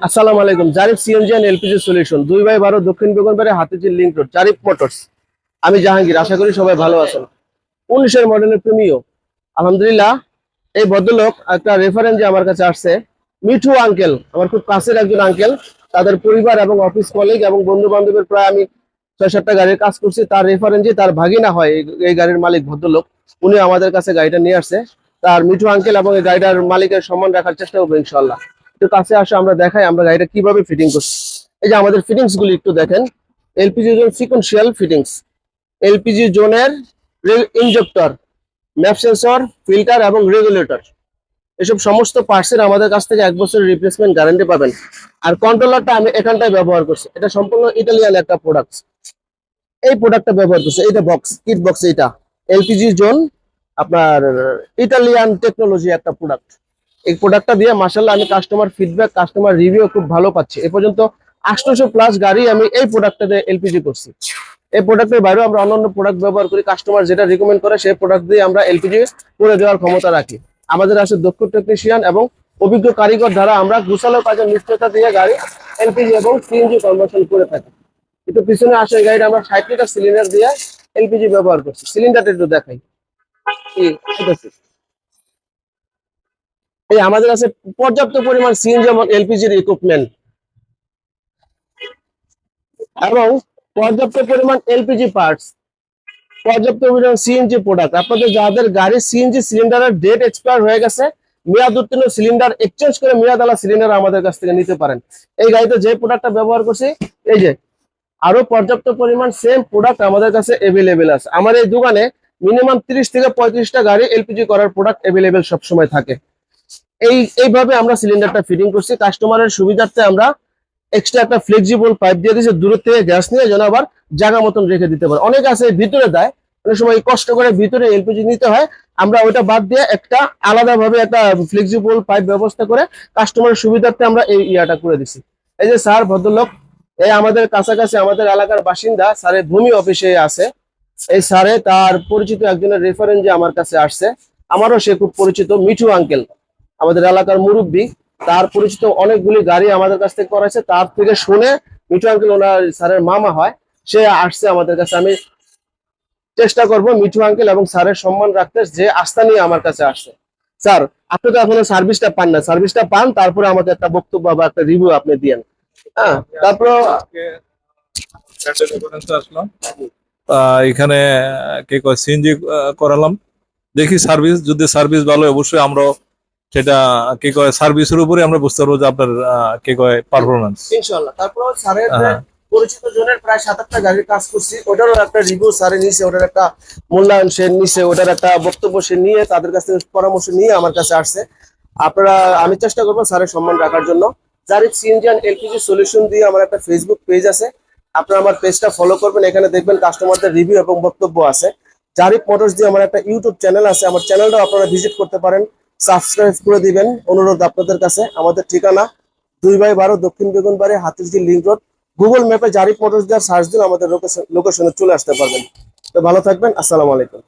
আসসালামু আলাইকুম। Zarif CNG and LPG solution 2/12 দক্ষিণ Begunbari Hatirjheel link road, Zarif motors. আমি জাহাঙ্গীর, আশা করি সবাই ভালো আছেন। 19-এর মডেলের প্রিমিও আলহামদুলিল্লাহ। এই ভদ্রলোক একটা রেফারেন্স যে আমার কাছে আসছে, মিঠু আঙ্কেল, আমার খুব কাছের একজন আঙ্কেল। তাদের পরিবার এবং অফিস কলিগ এবং বন্ধু বান্ধবের প্রায় আমি 6-7টা গাড়ির কাজ করছি। তার রেফারেন্সে তার ভাগিনা হয় এই গাড়ির মালিক ভদ্রলোক। উনি আমাদের কাছে গাড়িটা নিয়ে আসছে। তার মিঠু আঙ্কেল এবং এই গাড়িটার মালিকের সম্মান রাখার চেষ্টা করবো ইনশাল্লাহ। একটু কাছে আসে, আমরা দেখাই আমরা গাড়িটা কিভাবে ফিটিং করছি। এই যে আমাদের ফিটিংস গুলি একটু দেখেন। LPG zone sequential fittings, LPG জোনের ইনজেক্টর, ম্যাপ সেন্সর, ফিল্টার এবং রেগুলেটর, এসব সমস্ত পার্টসের আমাদের কাছ থেকে 1 বছরের রিপ্লেসমেন্ট গ্যারান্টি পাবেন। আর কন্ট্রোলারটা আমি এখানটায় ব্যবহার করছি, এটা সম্পূর্ণ ইটালিয়ান একটা প্রোডাক্ট। এই প্রোডাক্টটা ব্যবহার করছে, এইটা বক্স, কিট বক্স, এইটা এলপিজি জোন আপনার ইটালিয়ান টেকনোলজি একটা প্রোডাক্ট। এই প্রোডাক্টটা দিয়ে মাশাআল্লাহ আমি কাস্টমার ফিডব্যাক, কাস্টমার রিভিউ খুব ভালো পাচ্ছি। এ পর্যন্ত 800+ গাড়ি আমি এই প্রোডাক্টটা দিয়ে এলপিজি করছি। এই প্রোডাক্টের বাইরেও আমরা অন্যান্য প্রোডাক্ট ব্যবহার করি, কাস্টমার যেটা রিকমেন্ড করে সেই প্রোডাক্ট দিয়ে আমরা এলপিজি করে দেওয়ার ক্ষমতা রাখি। আমাদের আছে দক্ষ টেকনিশিয়ান এবং অভিজ্ঞ কারিগর দ্বারা আমরা গুছালো কাজের নিশ্চয়তা দিয়ে গাড়ি এলপিজি এবং সিএনজি কনভার্সন করে থাকি। একটু পিছনে আসে, এই গাড়িটা আমরা 60 লিটার সিলিন্ডার দিয়ে এলপিজি ব্যবহার করছি। সিলিন্ডারটা একটু দেখাই। এই আমাদের আছে পর্যাপ্ত পরিমাণ সিএনজি এবং এলপিজির ইকুইপমেন্ট এবং পর্যাপ্ত পরিমাণ এলপিজি পার্টস, পর্যাপ্ত পরিমাণ সিএনজি প্রোডাক্ট। আপনাদের যাদের গাড়ির সিএনজি সিলিন্ডারের ডেট এক্সপায়ার হয়ে গেছে, মেয়াদ উত্তীর্ণ সিলিন্ডার এক্সচেঞ্জ করে মেয়াদওয়ালা সিলিন্ডার আমাদের কাছ থেকে নিতে পারেন। এই গাড়িতে যে প্রোডাক্টটা ব্যবহার করছি, এই যে আরো পর্যাপ্ত পরিমাণ সেম প্রোডাক্ট আমাদের কাছে এভেলেবেল আছে। আমার এই দোকানে মিনিমাম 30 থেকে 35টা গাড়ি এলপিজি করার প্রোডাক্ট এভেলেবেল সবসময় থাকে। এইভাবে আমরা সিলিন্ডারটা ফিটিং করছি। কাস্টমারের সুবিধার্থে আমরা এক্সট্রা একটা ফ্লেক্সিবল পাইপ দিয়ে দিয়েছি, দূর থেকে গ্যাস নিয়ে যেন আবার জায়গা মতন রেখে দিতে পারে। অনেক আছে ভিতরে দেয়, অনেক সময় কষ্ট করে ভিতরে এলপিজি নিতে হয়। আমরা ওইটা বাদ দিয়ে একটা আলাদাভাবে একটা ফ্লেক্সিবল পাইপ ব্যবস্থা করে কাস্টমারের সুবিধার্থে আমরা এই ইয়াটা করে দিছি। এই যে স্যার ভদ্রলোক, এই আমাদের কাছাকাছি আমাদের এলাকার বাসিন্দা, স্যারের ভূমি অফিসে আছে। এই স্যারে তার পরিচিত একজনের রেফারেন্স যে আমার কাছে আসছে, আমারও সে খুব পরিচিত, মিঠু আঙ্কেল আমাদের এলাকার মুরব্বী। তার পরিচিত অনেকগুলি গাড়ি আমাদের কাছ থেকে করাইছে, তার থেকে শুনে মিঠু আঙ্কেল ওনার স্যারের মামা হয়, সে আসছে আমাদের কাছে। আমি চেষ্টা করব মিঠু আঙ্কেল এবং স্যারের সম্মান রাখতে, যে আস্থা নিয়ে আমার কাছে আসছে। স্যার, আপনি তো এখনো সার্ভিসটা পান না, সার্ভিসটা পান তারপরে আমাদের একটা বক্তব্য বা একটা রিভিউ আপনি দিয়েন। হ্যাঁ, তারপর আসলাম এখানে কে কয় সিএনজি করালাম, দেখি সার্ভিস, যদি সার্ভিস ভালো অবশ্যই আমরা সেটা কে কয় সার্ভিসের উপরে আমরা বুঝতে পারবো যে আপনার কে কয় পারফরমেন্স ইনশাআল্লাহ। তারপর স্যারের পরিচিত জনের প্রায় 7-8টা গাড়ির কাজ করছি, ওটারও একটা রিভিউ স্যারে নিছে, ওটার একটা মূল্যায়ন সে নিছে, ওটার একটা বক্তব্য সে নিয়ে তাদের কাছ থেকে পরামর্শ নিয়ে আমার কাছে আসছে। আপনারা, আমি চেষ্টা করবো স্যারের সম্মান রাখার জন্য। Zarif CNG and LPG solution দিয়ে আমার একটা ফেসবুক পেজ আছে, আপনারা আমার পেজটা ফলো করবেন। এখানে দেখবেন কাস্টমারদের রিভিউ এবং বক্তব্য আছে। জারিফ মোটরস দিয়ে আমার একটা ইউটিউব চ্যানেল আছে, আমার চ্যানেলটাও আপনারা ভিজিট করতে পারেন, সাবস্ক্রাইব করে দিবেন অনুরোধ আপনাদের কাছে। আমাদের ঠিকানা 2/12 দক্ষিণ Begunbari Hatirjheel link road. Google ম্যাপে জারিফ মোটরস দিয়ে সার্চ দিন, আমাদের লোকেশনে চলে আসতে পারবেন। তো ভালো থাকবেন, আসসালামু আলাইকুম।